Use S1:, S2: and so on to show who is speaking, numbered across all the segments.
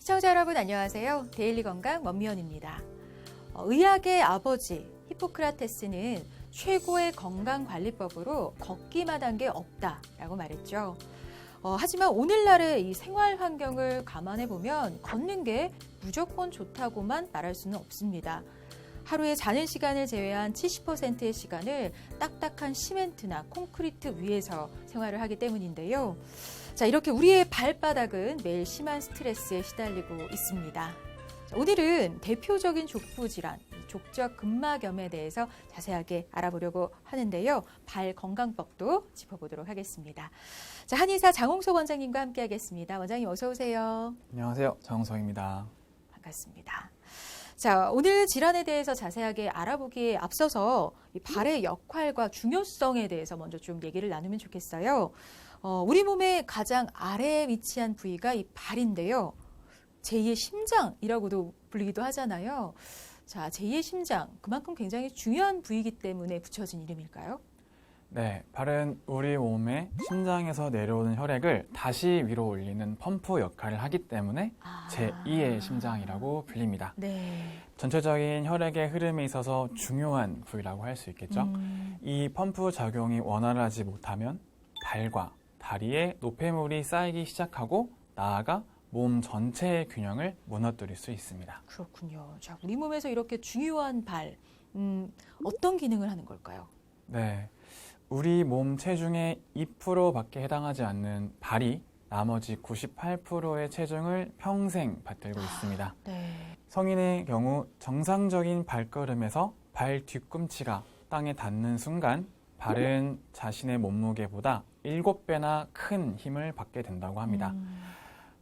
S1: 시청자 여러분 안녕하세요. 데일리 건강 원미연입니다. 의학의 아버지 히포크라테스는 최고의 건강관리법으로 걷기만 한 게 없다라고 말했죠. 하지만 오늘날의 이 생활 환경을 감안해 보면 걷는 게 무조건 좋다고만 말할 수는 없습니다. 하루에 자는 시간을 제외한 70%의 시간을 딱딱한 시멘트나 콘크리트 위에서 생활을 하기 때문인데요. 자, 이렇게 우리의 발바닥은 매일 심한 스트레스에 시달리고 있습니다. 자, 오늘은 대표적인 족부 질환, 족저근막염에 대해서 자세하게 알아보려고 하는데요. 발 건강법도 짚어보도록 하겠습니다. 자, 한의사 장홍석 원장님과 함께하겠습니다. 원장님 어서 오세요.
S2: 안녕하세요. 장홍석입니다.
S1: 반갑습니다. 자, 오늘 질환에 대해서 자세하게 알아보기에 앞서서 이 발의 역할과 중요성에 대해서 먼저 좀 얘기를 나누면 좋겠어요. 우리 몸의 가장 아래에 위치한 부위가 이 발인데요. 제2의 심장이라고도 불리기도 하잖아요. 자, 제2의 심장, 그만큼 굉장히 중요한 부위이기 때문에 붙여진 이름일까요?
S2: 네, 발은 우리 몸의 심장에서 내려오는 혈액을 다시 위로 올리는 펌프 역할을 하기 때문에 제2의 심장이라고 불립니다.
S1: 네.
S2: 전체적인 혈액의 흐름에 있어서 중요한 부위라고 할 수 있겠죠. 이 펌프 작용이 원활하지 못하면 발과 다리에 노폐물이 쌓이기 시작하고 나아가 몸 전체의 균형을 무너뜨릴 수 있습니다.
S1: 그렇군요. 자, 우리 몸에서 이렇게 중요한 발, 어떤 기능을 하는 걸까요?
S2: 네, 우리 몸 체중의 2%밖에 해당하지 않는 발이 나머지 98%의 체중을 평생 받들고 있습니다.
S1: 네.
S2: 성인의 경우 정상적인 발걸음에서 발 뒤꿈치가 땅에 닿는 순간 발은 자신의 몸무게보다 7배나 큰 힘을 받게 된다고 합니다.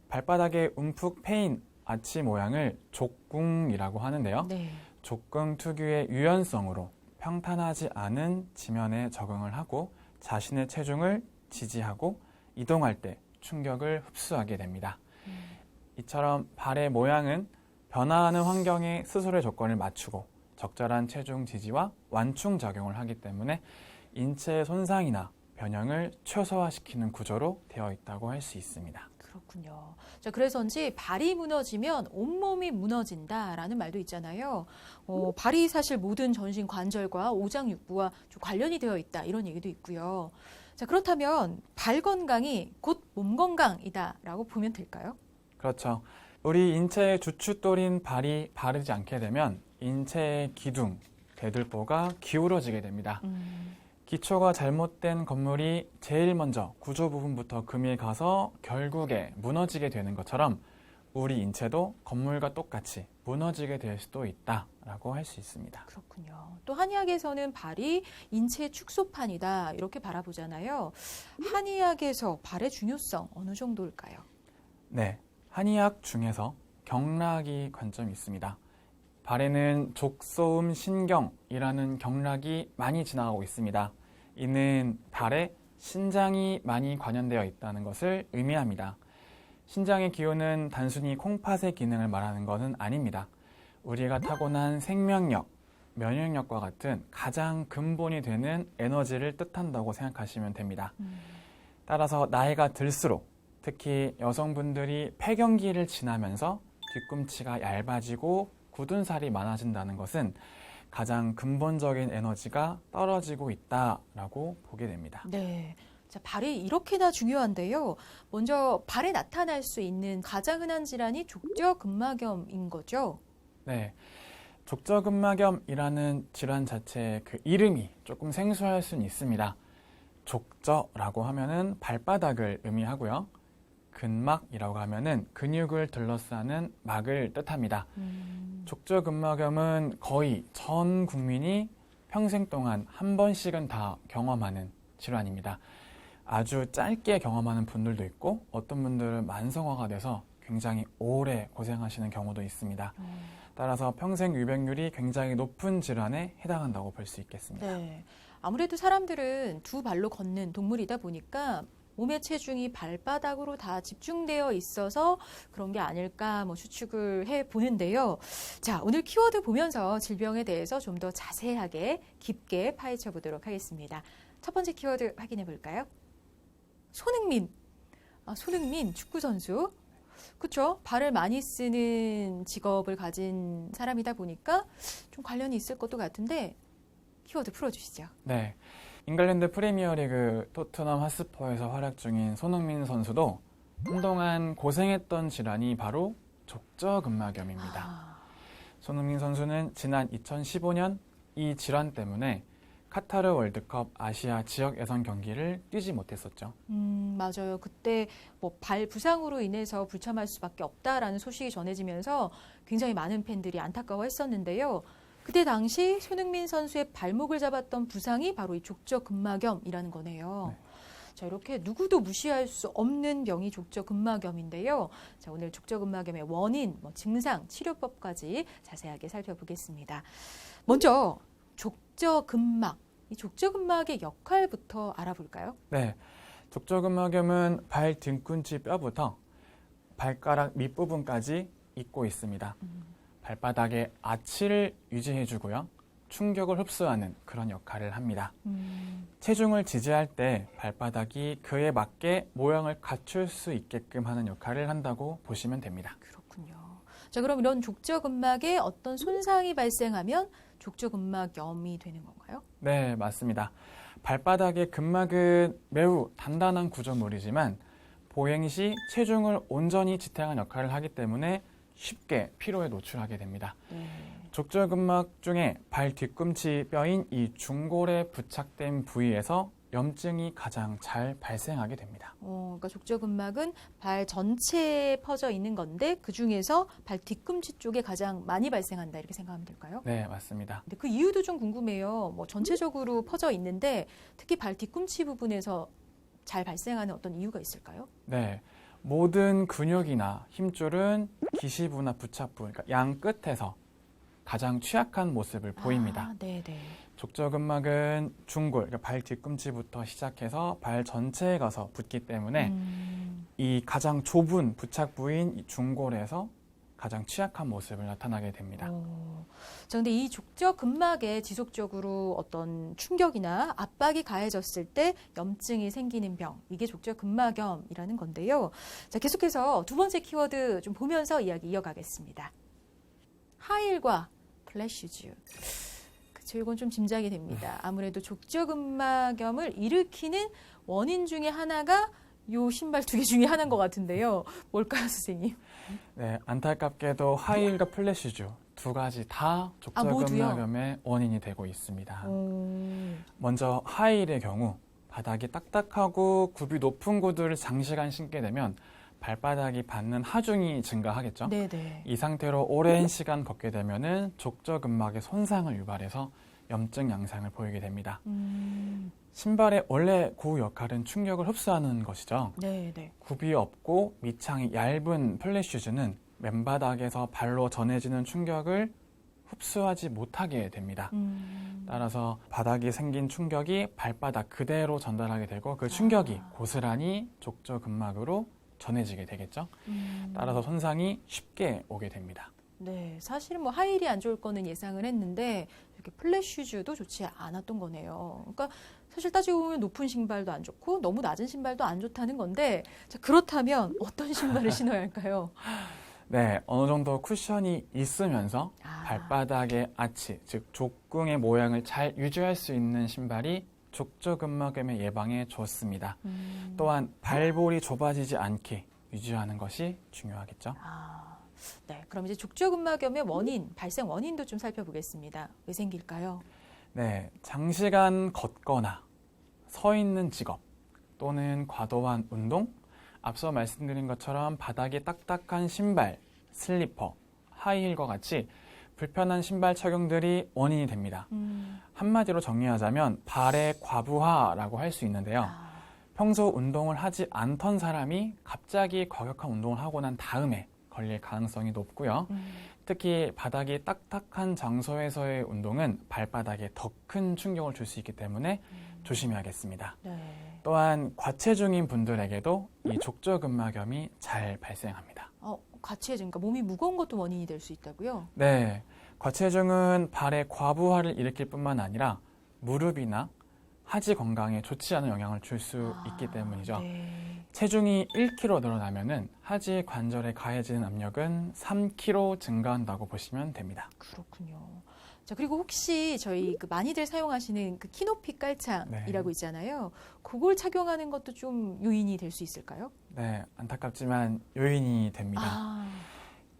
S2: 발바닥에 움푹 패인 아치 모양을 족궁이라고 하는데요.
S1: 네.
S2: 족궁 특유의 유연성으로 평탄하지 않은 지면에 적응을 하고 자신의 체중을 지지하고 이동할 때 충격을 흡수하게 됩니다. 이처럼 발의 모양은 변화하는 환경에 스스로의 조건을 맞추고 적절한 체중 지지와 완충 작용을 하기 때문에 인체의 손상이나 변형을 최소화시키는 구조로 되어 있다고 할 수 있습니다.
S1: 그렇군요. 자, 그래서인지 발이 무너지면 온몸이 무너진다라는 말도 있잖아요. 발이 사실 모든 전신 관절과 오장육부와 좀 관련이 되어 있다 이런 얘기도 있고요. 자, 그렇다면 발 건강이 곧 몸 건강이다라고 보면 될까요?
S2: 그렇죠. 우리 인체의 주춧돌인 발이 바르지 않게 되면 인체의 기둥, 대들보가 기울어지게 됩니다. 기초가 잘못된 건물이 제일 먼저 구조 부분부터 금이 가서 결국에 무너지게 되는 것처럼 우리 인체도 건물과 똑같이 무너지게 될 수도 있다라고 할 수 있습니다.
S1: 그렇군요. 또 한의학에서는 발이 인체의 축소판이다 이렇게 바라보잖아요. 한의학에서 발의 중요성 어느 정도일까요?
S2: 네, 한의학 중에서 경락이 관점이 있습니다. 발에는 족소음 신경이라는 경락이 많이 지나가고 있습니다. 이는 발에 신장이 많이 관련되어 있다는 것을 의미합니다. 신장의 기호는 단순히 콩팥의 기능을 말하는 것은 아닙니다. 우리가 타고난 생명력, 면역력과 같은 가장 근본이 되는 에너지를 뜻한다고 생각하시면 됩니다. 따라서 나이가 들수록 특히 여성분들이 폐경기를 지나면서 뒤꿈치가 얇아지고 굳은 살이 많아진다는 것은 가장 근본적인 에너지가 떨어지고 있다라고 보게 됩니다.
S1: 네. 자, 발이 이렇게나 중요한데요. 먼저 발에 나타날 수 있는 가장 흔한 질환이 족저근막염인 거죠?
S2: 네. 족저근막염이라는 질환 자체의 그 이름이 조금 생소할 수는 있습니다. 족저라고 하면은 발바닥을 의미하고요. 근막이라고 하면은 근육을 둘러싸는 막을 뜻합니다. 족저근막염은 거의 전 국민이 평생 동안 한 번씩은 다 경험하는 질환입니다. 아주 짧게 경험하는 분들도 있고 어떤 분들은 만성화가 돼서 굉장히 오래 고생하시는 경우도 있습니다. 따라서 평생 유병률이 굉장히 높은 질환에 해당한다고 볼 수 있겠습니다.
S1: 네. 아무래도 사람들은 두 발로 걷는 동물이다 보니까 몸의 체중이 발바닥으로 다 집중되어 있어서 그런 게 아닐까 추측을 해보는데요. 자, 오늘 키워드 보면서 질병에 대해서 좀 더 자세하게 깊게 파헤쳐 보도록 하겠습니다. 첫 번째 키워드 확인해 볼까요? 손흥민. 손흥민 축구선수. 그렇죠. 발을 많이 쓰는 직업을 가진 사람이다 보니까 좀 관련이 있을 것도 같은데 키워드 풀어주시죠.
S2: 네. 잉글랜드 프리미어리그 토트넘 핫스퍼에서 활약 중인 손흥민 선수도 한동안 고생했던 질환이 바로 족저근막염입니다. 손흥민 선수는 지난 2015년 이 질환 때문에 카타르 월드컵 아시아 지역 예선 경기를 뛰지 못했었죠.
S1: 맞아요. 그때 뭐 발 부상으로 인해서 불참할 수밖에 없다라는 소식이 전해지면서 굉장히 많은 팬들이 안타까워했었는데요. 그때 당시 손흥민 선수의 발목을 잡았던 부상이 바로 이 족저근막염이라는 거네요.
S2: 네.
S1: 자, 이렇게 누구도 무시할 수 없는 병이 족저근막염인데요. 자, 오늘 족저근막염의 원인, 증상, 치료법까지 자세하게 살펴보겠습니다. 먼저 족저근막, 이 족저근막의 역할부터 알아볼까요?
S2: 네. 족저근막염은 발 뒤꿈치 뼈부터 발가락 밑부분까지 잇고 있습니다. 발바닥의 아치를 유지해주고요. 충격을 흡수하는 그런 역할을 합니다. 체중을 지지할 때 발바닥이 그에 맞게 모양을 갖출 수 있게끔 하는 역할을 한다고 보시면 됩니다.
S1: 그렇군요. 자, 그럼 이런 족저근막에 어떤 손상이 발생하면 족저근막염이 되는 건가요?
S2: 네, 맞습니다. 발바닥의 근막은 매우 단단한 구조물이지만 보행 시 체중을 온전히 지탱하는 역할을 하기 때문에 쉽게 피로에 노출하게 됩니다. 족저근막 중에 발 뒤꿈치 뼈인 이 중골에 부착된 부위에서 염증이 가장 잘 발생하게 됩니다.
S1: 그러니까 족저근막은 발 전체에 퍼져 있는 건데 그 중에서 발 뒤꿈치 쪽에 가장 많이 발생한다 이렇게 생각하면 될까요?
S2: 네, 맞습니다.
S1: 근데 그 이유도 좀 궁금해요. 전체적으로 퍼져 있는데 특히 발 뒤꿈치 부분에서 잘 발생하는 어떤 이유가 있을까요?
S2: 네, 모든 근육이나 힘줄은 기시부나 부착부, 그러니까 양 끝에서 가장 취약한 모습을 보입니다.
S1: 네네.
S2: 족저근막은 중골, 그러니까 발 뒤꿈치부터 시작해서 발 전체에 가서 붙기 때문에 이 가장 좁은 부착부인 이 중골에서 가장 취약한 모습을 나타나게 됩니다.
S1: 자, 근데 이 족저근막에 지속적으로 어떤 충격이나 압박이 가해졌을 때 염증이 생기는 병, 이게 족저근막염이라는 건데요. 자, 계속해서 두 번째 키워드 좀 보면서 이야기 이어가겠습니다. 하일과 플랫슈즈. 그쵸, 이건 좀 짐작이 됩니다. 아무래도 족저근막염을 일으키는 원인 중에 하나가 요 신발 두 개 중에 하나인 것 같은데요. 뭘까요, 선생님?
S2: 네, 안타깝게도 하이힐과 플랫슈즈 두 가지 다 족저근막염의 원인이 되고 있습니다. 먼저 하이힐의 경우 바닥이 딱딱하고 굽이 높은 구두를 장시간 신게 되면 발바닥이 받는 하중이 증가하겠죠.
S1: 네네.
S2: 이 상태로 오랜 시간 걷게 되면은 족저근막의 손상을 유발해서 염증 양상을 보이게 됩니다. 신발의 원래 그 역할은 충격을 흡수하는 것이죠.
S1: 네네.
S2: 굽이 없고 밑창이 얇은 플랫슈즈는 맨바닥에서 발로 전해지는 충격을 흡수하지 못하게 됩니다. 따라서 바닥에 생긴 충격이 발바닥 그대로 전달하게 되고 그 충격이 고스란히 족저근막으로 전해지게 되겠죠. 따라서 손상이 쉽게 오게 됩니다.
S1: 네, 사실은 하이힐이 안 좋을 거는 예상을 했는데 이렇게 플랫슈즈도 좋지 않았던 거네요. 그러니까 사실 따지고 보면 높은 신발도 안 좋고 너무 낮은 신발도 안 좋다는 건데 자, 그렇다면 어떤 신발을 신어야 할까요?
S2: 네, 어느 정도 쿠션이 있으면서 발바닥의 아치, 즉 족궁의 모양을 잘 유지할 수 있는 신발이 족저근막염의 예방에 좋습니다. 또한 발볼이 좁아지지 않게 유지하는 것이 중요하겠죠.
S1: 네, 그럼 이제 족저근막염의 원인, 발생 원인도 좀 살펴보겠습니다. 왜 생길까요?
S2: 네, 장시간 걷거나 서 있는 직업 또는 과도한 운동, 앞서 말씀드린 것처럼 바닥이 딱딱한 신발, 슬리퍼, 하이힐과 같이 불편한 신발 착용들이 원인이 됩니다. 한마디로 정리하자면 발의 과부하라고 할 수 있는데요. 평소 운동을 하지 않던 사람이 갑자기 과격한 운동을 하고 난 다음에 걸릴 가능성이 높고요. 특히 바닥이 딱딱한 장소에서의 운동은 발바닥에 더 큰 충격을 줄 수 있기 때문에 조심해야겠습니다.
S1: 네.
S2: 또한 과체중인 분들에게도 이 족저근막염이 잘 발생합니다.
S1: 과체중, 그러니까 몸이 무거운 것도 원인이 될 수 있다고요?
S2: 네, 과체중은 발의 과부하를 일으킬 뿐만 아니라 무릎이나 하지 건강에 좋지 않은 영향을 줄 수 있기 때문이죠.
S1: 네.
S2: 체중이 1kg 늘어나면은 하지 관절에 가해지는 압력은 3kg 증가한다고 보시면 됩니다.
S1: 그렇군요. 자, 그리고 혹시 저희 그 많이들 사용하시는 그 키높이 깔창이라고 있잖아요. 그걸 착용하는 것도 좀 요인이 될 수 있을까요?
S2: 네, 안타깝지만 요인이 됩니다.
S1: 아,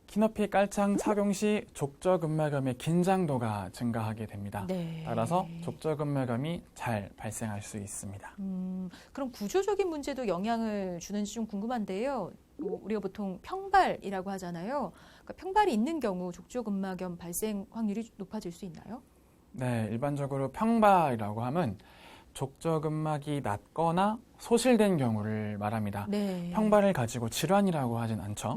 S2: 키높이 깔창 착용 시 족저근막염의 긴장도가 증가하게 됩니다.
S1: 네.
S2: 따라서 족저근막염이 잘 발생할 수 있습니다.
S1: 그럼 구조적인 문제도 영향을 주는지 좀 궁금한데요. 우리가 보통 평발이라고 하잖아요. 그러니까 평발이 있는 경우 족저근막염 발생 확률이 높아질 수 있나요?
S2: 네, 일반적으로 평발이라고 하면 족저근막이 낮거나 소실된 경우를 말합니다.
S1: 네.
S2: 평발을 가지고 질환이라고 하진 않죠.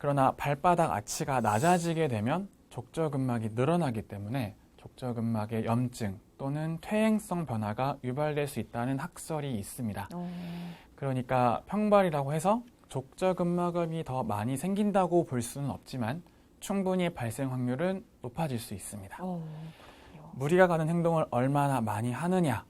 S2: 그러나 발바닥 아치가 낮아지게 되면 족저근막이 늘어나기 때문에 족저근막의 염증 또는 퇴행성 변화가 유발될 수 있다는 학설이 있습니다. 그러니까 평발이라고 해서 족저근막염이 더 많이 생긴다고 볼 수는 없지만 충분히 발생 확률은 높아질 수 있습니다.
S1: 그렇군요.
S2: 무리가 가는 행동을 얼마나 많이 하느냐,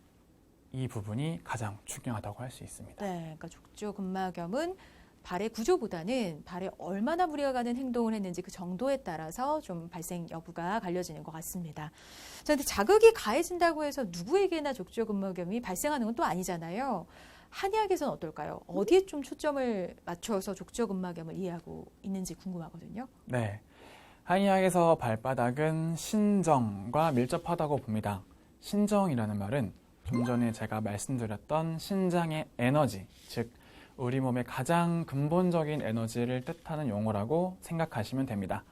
S2: 이 부분이 가장 중요하다고 할 수 있습니다.
S1: 네, 그러니까 족저근막염은 발의 구조보다는 발에 얼마나 무리가 가는 행동을 했는지 그 정도에 따라서 좀 발생 여부가 갈려지는 것 같습니다. 자, 근데 자극이 가해진다고 해서 누구에게나 족저근막염이 발생하는 건 또 아니잖아요. 한의학에서는 어떨까요? 어디에 좀 초점을 맞춰서 족저근막염을 이해하고 있는지 궁금하거든요.
S2: 네. 한의학에서 발바닥은 신정과 밀접하다고 봅니다. 신정이라는 말은 좀 전에 제가 말씀드렸던 신장의 에너지, 즉 우리 몸의 가장 근본적인 에너지를 뜻하는 용어라고 생각하시면 됩니다.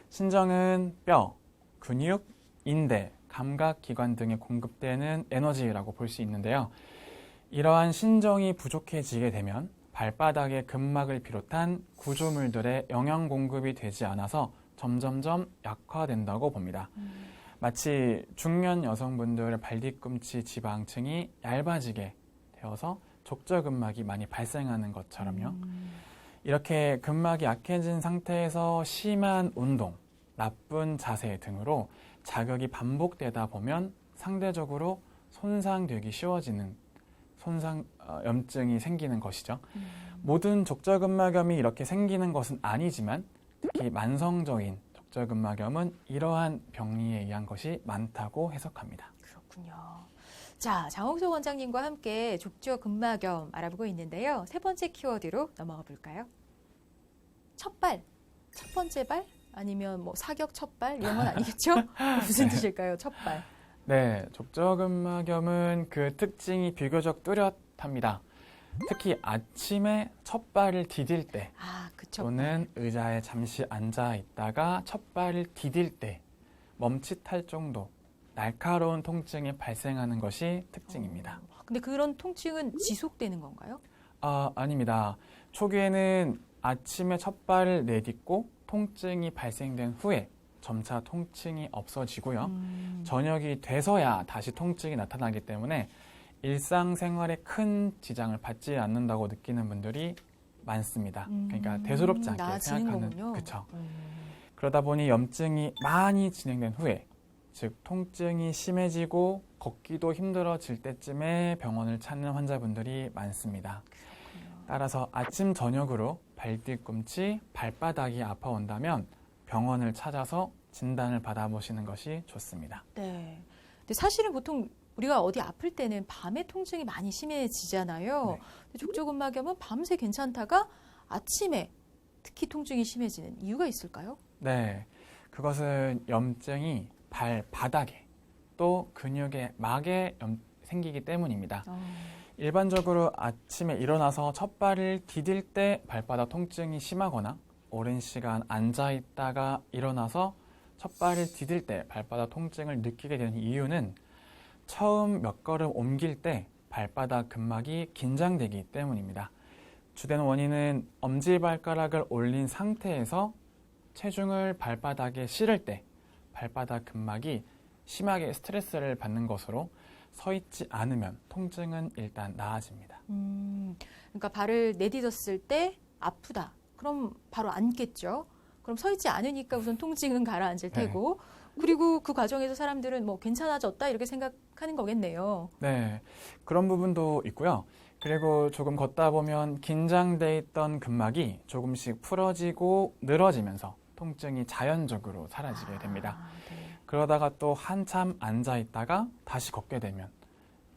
S2: 신정은 뼈, 근육, 인대, 감각기관 등에 공급되는 에너지라고 볼 수 있는데요. 이러한 신정이 부족해지게 되면 발바닥의 근막을 비롯한 구조물들의 영양 공급이 되지 않아서 점점점 약화된다고 봅니다. 마치 중년 여성분들의 발뒤꿈치 지방층이 얇아지게 되어서 족저근막이 많이 발생하는 것처럼요. 이렇게 근막이 약해진 상태에서 심한 운동, 나쁜 자세 등으로 자극이 반복되다 보면 상대적으로 손상되기 쉬워지는 염증이 생기는 것이죠. 모든 족저근막염이 이렇게 생기는 것은 아니지만 특히 만성적인 족저근막염은 이러한 병리에 의한 것이 많다고 해석합니다.
S1: 그렇군요. 자, 장홍석 원장님과 함께 족저근막염 알아보고 있는데요. 세 번째 키워드로 넘어가 볼까요? 첫발, 첫 번째 발? 아니면 뭐 사격 첫발? 이런 건 아니겠죠? 무슨 뜻일까요? 첫발.
S2: 네, 족저근막염은 그 특징이 비교적 뚜렷합니다. 특히 아침에 첫 발을 디딜 때
S1: 그 첫발.
S2: 또는 의자에 잠시 앉아 있다가 첫 발을 디딜 때 멈칫할 정도 날카로운 통증이 발생하는 것이 특징입니다.
S1: 근데 그런 통증은 지속되는 건가요?
S2: 아닙니다. 초기에는 아침에 첫 발을 내딛고 통증이 발생된 후에 점차 통증이 없어지고요. 저녁이 돼서야 다시 통증이 나타나기 때문에 일상생활에 큰 지장을 받지 않는다고 느끼는 분들이 많습니다. 그러니까 대수롭지 않게 생각하는. 그렇죠. 그러다 보니 염증이 많이 진행된 후에 즉 통증이 심해지고 걷기도 힘들어질 때쯤에 병원을 찾는 환자분들이 많습니다. 따라서 아침 저녁으로 발뒤꿈치, 발바닥이 아파온다면 병원을 찾아서 진단을 받아보시는 것이 좋습니다.
S1: 네. 근데 사실은 보통 우리가 어디 아플 때는 밤에 통증이 많이 심해지잖아요.
S2: 네.
S1: 근데 족저근막염은 밤새 괜찮다가 아침에 특히 통증이 심해지는 이유가 있을까요?
S2: 네. 그것은 염증이 발바닥에 또 근육의 막에 생기기 때문입니다. 일반적으로 아침에 일어나서 첫 발을 디딜 때 발바닥 통증이 심하거나 오랜 시간 앉아 있다가 일어나서 첫 발을 디딜 때 발바닥 통증을 느끼게 되는 이유는 처음 몇 걸음 옮길 때 발바닥 근막이 긴장되기 때문입니다. 주된 원인은 엄지발가락을 올린 상태에서 체중을 발바닥에 실을 때 발바닥 근막이 심하게 스트레스를 받는 것으로 서 있지 않으면 통증은 일단 나아집니다.
S1: 그러니까 발을 내딛었을 때 아프다. 그럼 바로 앉겠죠. 그럼 서 있지 않으니까 우선 통증은 가라앉을 테고 그리고 그 과정에서 사람들은 뭐 괜찮아졌다 이렇게 생각하는 거겠네요.
S2: 네, 그런 부분도 있고요. 그리고 조금 걷다 보면 긴장돼 있던 근막이 조금씩 풀어지고 늘어지면서 통증이 자연적으로 사라지게 됩니다.
S1: 네.
S2: 그러다가 또 한참 앉아 있다가 다시 걷게 되면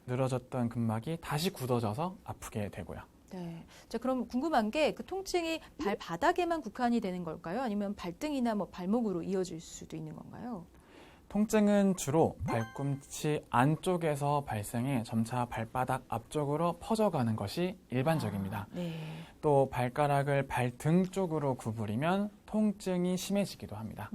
S2: 늘어졌던 근막이 다시 굳어져서 아프게 되고요.
S1: 네. 자, 그럼 궁금한 게 그 통증이 발바닥에만 국한이 되는 걸까요? 아니면 발등이나 뭐 발목으로 이어질 수도 있는 건가요?
S2: 통증은 주로 발꿈치 안쪽에서 발생해 점차 발바닥 앞쪽으로 퍼져가는 것이 일반적입니다.
S1: 네.
S2: 또 발가락을 발등 쪽으로 구부리면 통증이 심해지기도 합니다.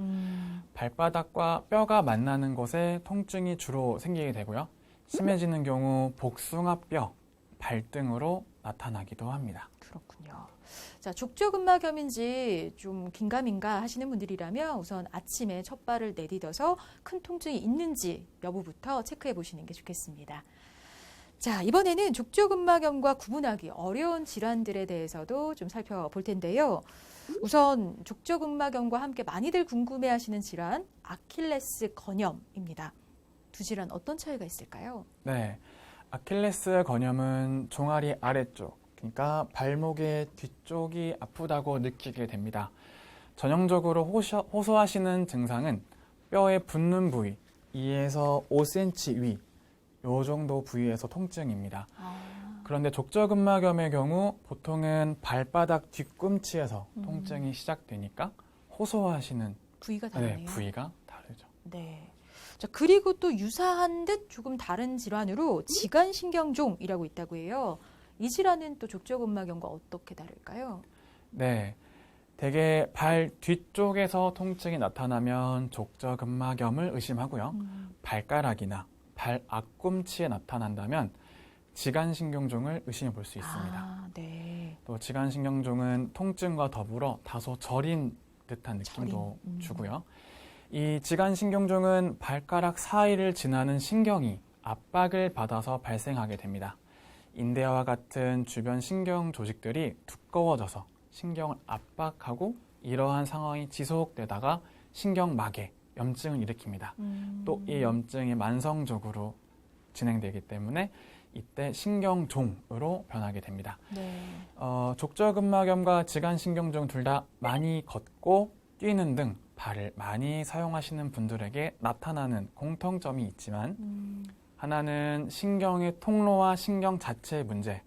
S2: 발바닥과 뼈가 만나는 곳에 통증이 주로 생기게 되고요. 심해지는 경우 복숭아뼈, 발등으로 나타나기도 합니다.
S1: 그렇군요. 자, 족저근막염인지 좀 긴가민가 하시는 분들이라면 우선 아침에 첫 발을 내디뎌서 큰 통증이 있는지 여부부터 체크해 보시는 게 좋겠습니다. 자, 이번에는 족저근막염과 구분하기 어려운 질환들에 대해서도 좀 살펴볼 텐데요. 우선 족저근막염과 함께 많이들 궁금해하시는 질환, 아킬레스 건염입니다. 두 질환 어떤 차이가 있을까요?
S2: 네, 아킬레스 건염은 종아리 아래쪽, 그러니까 발목의 뒤쪽이 아프다고 느끼게 됩니다. 전형적으로 호소하시는 증상은 뼈에 붙는 부위, 2에서 5cm 위, 요 정도 부위에서 통증입니다. 그런데 족저근막염의 경우 보통은 발바닥 뒤꿈치에서 통증이 시작되니까 호소하시는
S1: 부위가 다르네요.
S2: 네, 부위가 다르죠.
S1: 네. 자, 그리고 또 유사한 듯 조금 다른 질환으로 지간신경종이라고 있다고 해요. 이 질환은 또 족저근막염과 어떻게 다를까요?
S2: 네, 대개 발 뒤쪽에서 통증이 나타나면 족저근막염을 의심하고요. 발가락이나 발 앞꿈치에 나타난다면 지간신경종을 의심해 볼 수 있습니다.
S1: 아, 네.
S2: 또 지간신경종은 통증과 더불어 다소 저린 듯한 느낌도 주고요. 이 지간신경종은 발가락 사이를 지나는 신경이 압박을 받아서 발생하게 됩니다. 인대와 같은 주변 신경 조직들이 두꺼워져서 신경을 압박하고 이러한 상황이 지속되다가 신경막에 염증을 일으킵니다. 또 이 염증이 만성적으로 진행되기 때문에 이때 신경종으로 변하게 됩니다.
S1: 네.
S2: 족저근막염과 지간신경종 둘 다 많이 걷고 뛰는 등 발을 많이 사용하시는 분들에게 나타나는 공통점이 있지만 하나는 신경의 통로와 신경 자체의 문제,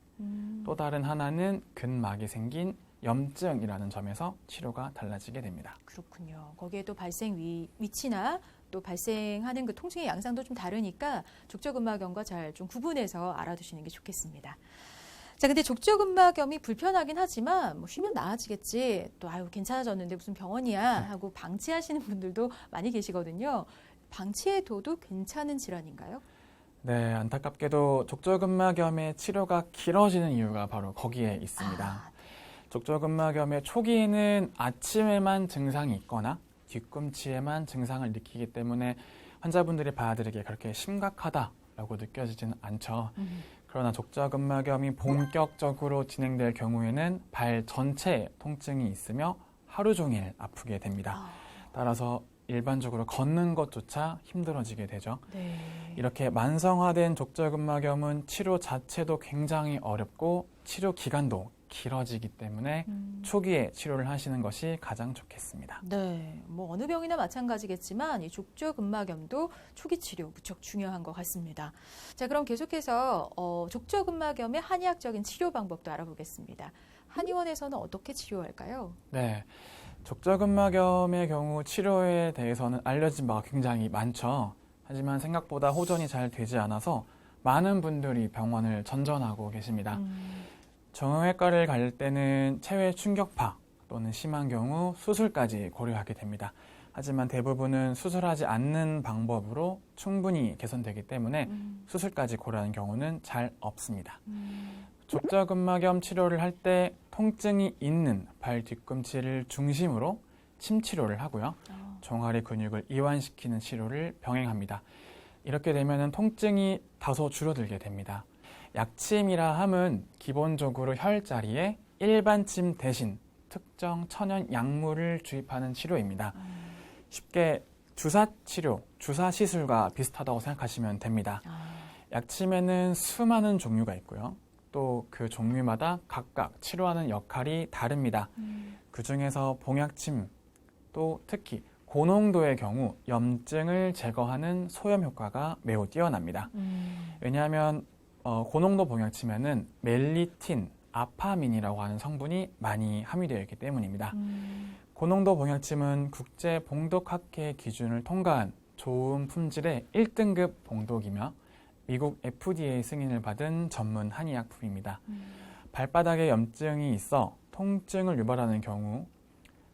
S2: 또 다른 하나는 근막이 생긴 염증이라는 점에서 치료가 달라지게 됩니다.
S1: 그렇군요. 거기에 또 발생 위치나 또 발생하는 그 통증의 양상도 좀 다르니까 족저근막염과 잘 좀 구분해서 알아두시는 게 좋겠습니다. 자, 근데 족저근막염이 불편하긴 하지만 뭐 쉬면 나아지겠지. 또 아유 괜찮아졌는데 무슨 병원이야 하고 방치하시는 분들도 많이 계시거든요. 방치해둬도 괜찮은 질환인가요?
S2: 네, 안타깝게도 족저근막염의 치료가 길어지는 이유가 바로 거기에 있습니다.
S1: 아,
S2: 족저근막염의 초기에는 아침에만 증상이 있거나 뒤꿈치에만 증상을 느끼기 때문에 환자분들이 받아들이기에 그렇게 심각하다라고 느껴지지는 않죠. 그러나 족저근막염이 본격적으로 진행될 경우에는 발 전체에 통증이 있으며 하루 종일 아프게 됩니다. 따라서 일반적으로 걷는 것조차 힘들어지게 되죠.
S1: 네.
S2: 이렇게 만성화된 족저근막염은 치료 자체도 굉장히 어렵고 치료 기간도 길어지기 때문에 초기에 치료를 하시는 것이 가장 좋겠습니다.
S1: 네, 뭐 어느 병이나 마찬가지겠지만 이 족저근막염도 초기 치료 무척 중요한 것 같습니다. 자, 그럼 계속해서 족저근막염의 한의학적인 치료 방법도 알아보겠습니다. 한의원에서는 어떻게 치료할까요?
S2: 네, 족저근막염의 경우 치료에 대해서는 알려진 바가 굉장히 많죠. 하지만 생각보다 호전이 잘 되지 않아서 많은 분들이 병원을 전전하고 계십니다. 정형외과를 갈 때는 체외 충격파 또는 심한 경우 수술까지 고려하게 됩니다. 하지만 대부분은 수술하지 않는 방법으로 충분히 개선되기 때문에 수술까지 고려하는 경우는 잘 없습니다. 족저근막염 치료를 할 때 통증이 있는 발 뒤꿈치를 중심으로 침 치료를 하고요. 종아리 근육을 이완시키는 치료를 병행합니다. 이렇게 되면 통증이 다소 줄어들게 됩니다. 약침이라 함은 기본적으로 혈 자리에 일반 침 대신 특정 천연 약물을 주입하는 치료입니다. 쉽게 주사 치료, 주사 시술과 비슷하다고 생각하시면 됩니다. 약침에는 수많은 종류가 있고요. 또 그 종류마다 각각 치료하는 역할이 다릅니다. 그 중에서 봉약침, 또 특히 고농도의 경우 염증을 제거하는 소염 효과가 매우 뛰어납니다. 왜냐하면 고농도 봉약침에는 멜리틴, 아파민이라고 하는 성분이 많이 함유되어 있기 때문입니다. 고농도 봉약침은 국제 봉독학회 기준을 통과한 좋은 품질의 1등급 봉독이며 미국 FDA 승인을 받은 전문 한의약품입니다. 발바닥에 염증이 있어 통증을 유발하는 경우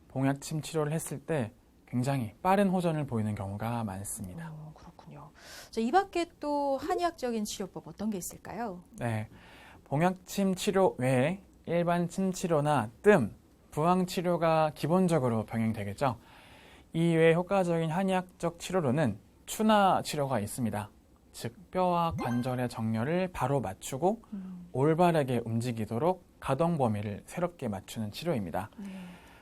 S2: 봉약침 치료를 했을 때 굉장히 빠른 호전을 보이는 경우가 많습니다.
S1: 그렇군요. 자, 이 밖에 또 한의학적인 치료법 어떤 게 있을까요?
S2: 네, 봉약침 치료 외에 일반 침 치료나 뜸, 부항 치료가 기본적으로 병행되겠죠. 이 외에 효과적인 한의학적 치료로는 추나 치료가 있습니다. 즉 뼈와 관절의 정렬을 바로 맞추고 올바르게 움직이도록 가동 범위를 새롭게 맞추는 치료입니다.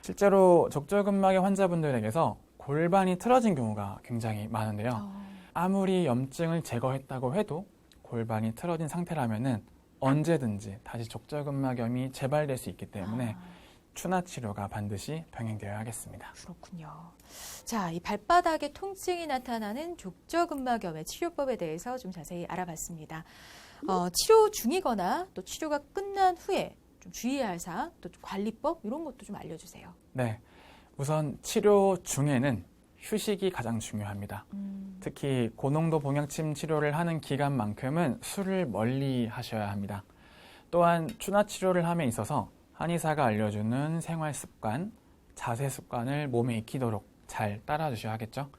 S2: 실제로 족저근막의 환자분들에게서 골반이 틀어진 경우가 굉장히 많은데요. 아무리 염증을 제거했다고 해도 골반이 틀어진 상태라면은 언제든지 다시 족저근막염이 재발될 수 있기 때문에 추나 치료가 반드시 병행되어야겠습니다.
S1: 그렇군요. 자, 이 발바닥에 통증이 나타나는 족저근막염의 치료법에 대해서 좀 자세히 알아봤습니다. 치료 중이거나 또 치료가 끝난 후에 좀 주의해야 할 사항, 또 관리법 이런 것도 좀 알려주세요.
S2: 네, 우선 치료 중에는 휴식이 가장 중요합니다. 특히 고농도 봉약침 치료를 하는 기간만큼은 술을 멀리 하셔야 합니다. 또한 추나 치료를 함에 있어서 한의사가 알려주는 생활 습관, 자세 습관을 몸에 익히도록 잘 따라주셔야 하겠죠.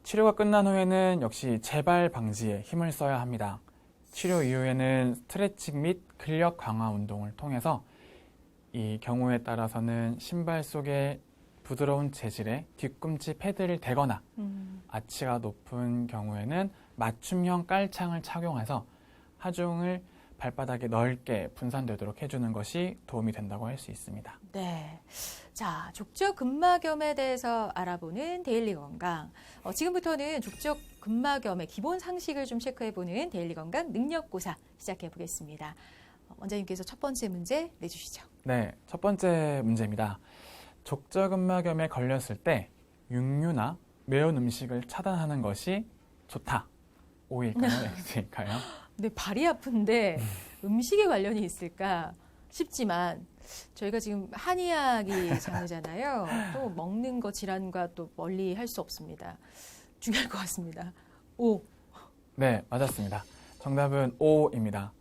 S2: 치료가 끝난 후에는 역시 재발 방지에 힘을 써야 합니다. 치료 이후에는 스트레칭 및 근력 강화 운동을 통해서 이 경우에 따라서는 신발 속에 부드러운 재질의 뒤꿈치 패드를 대거나 아치가 높은 경우에는 맞춤형 깔창을 착용해서 하중을 발바닥에 넓게 분산되도록 해주는 것이 도움이 된다고 할 수 있습니다.
S1: 네. 자, 족저근막염에 대해서 알아보는 데일리 건강. 지금부터는 족저근막염의 기본 상식을 좀 체크해보는 데일리 건강 능력고사 시작해 보겠습니다. 원장님께서 첫 번째 문제 내주시죠.
S2: 네, 첫 번째 문제입니다. 족저근막염에 걸렸을 때 육류나 매운 음식을 차단하는 것이 좋다. O일까요? X일까요?
S1: 근데 발이 아픈데 음식에 관련이 있을까 싶지만 저희가 지금 한의학이 장르잖아요. 또 먹는 거 질환과 또 멀리 할 수 없습니다. 중요할 것 같습니다. O.
S2: 네, 맞았습니다. 정답은 O입니다.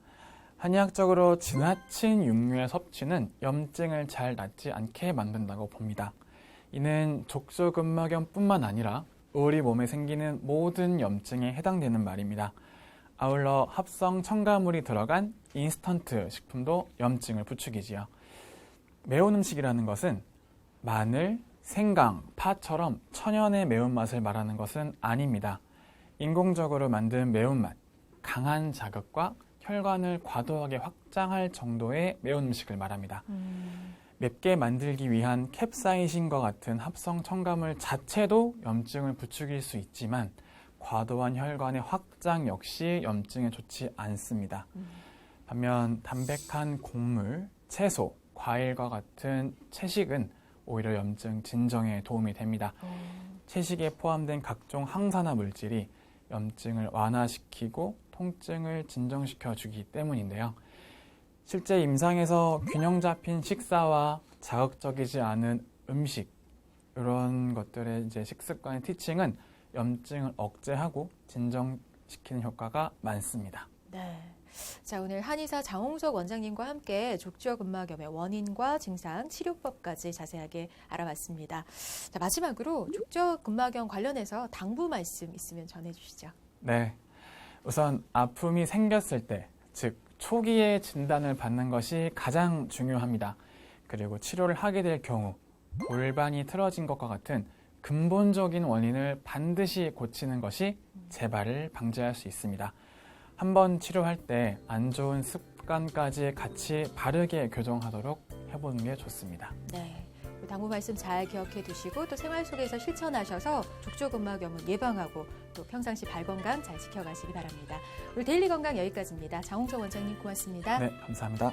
S2: 한의학적으로 지나친 육류의 섭취는 염증을 잘 낫지 않게 만든다고 봅니다. 이는 족저근막염뿐만 아니라 우리 몸에 생기는 모든 염증에 해당되는 말입니다. 아울러 합성 첨가물이 들어간 인스턴트 식품도 염증을 부추기지요. 매운 음식이라는 것은 마늘, 생강, 파처럼 천연의 매운맛을 말하는 것은 아닙니다. 인공적으로 만든 매운맛, 강한 자극과 혈관을 과도하게 확장할 정도의 매운 음식을 말합니다. 맵게 만들기 위한 캡사이신과 같은 합성 첨가물 자체도 염증을 부추길 수 있지만 과도한 혈관의 확장 역시 염증에 좋지 않습니다. 반면 담백한 곡물, 채소, 과일과 같은 채식은 오히려 염증 진정에 도움이 됩니다. 채식에 포함된 각종 항산화 물질이 염증을 완화시키고 통증을 진정시켜 주기 때문인데요. 실제 임상에서 균형 잡힌 식사와 자극적이지 않은 음식 이런 것들의 이제 식습관의 티칭은 염증을 억제하고 진정시키는 효과가 많습니다.
S1: 네. 자, 오늘 한의사 장홍석 원장님과 함께 족저근막염의 원인과 증상, 치료법까지 자세하게 알아봤습니다. 자, 마지막으로 족저근막염 관련해서 당부 말씀 있으면 전해주시죠.
S2: 네. 우선 아픔이 생겼을 때, 즉 초기에 진단을 받는 것이 가장 중요합니다. 그리고 치료를 하게 될 경우 골반이 틀어진 것과 같은 근본적인 원인을 반드시 고치는 것이 재발을 방지할 수 있습니다. 한번 치료할 때 안 좋은 습관까지 같이 바르게 교정하도록 해보는 게 좋습니다.
S1: 네. 당부 말씀 잘 기억해 두시고 또 생활 속에서 실천하셔서 족저근막염은 예방하고 또 평상시 발 건강 잘 지켜가시기 바랍니다. 오늘 데일리 건강 여기까지입니다. 장홍석 원장님 고맙습니다.
S2: 네, 감사합니다.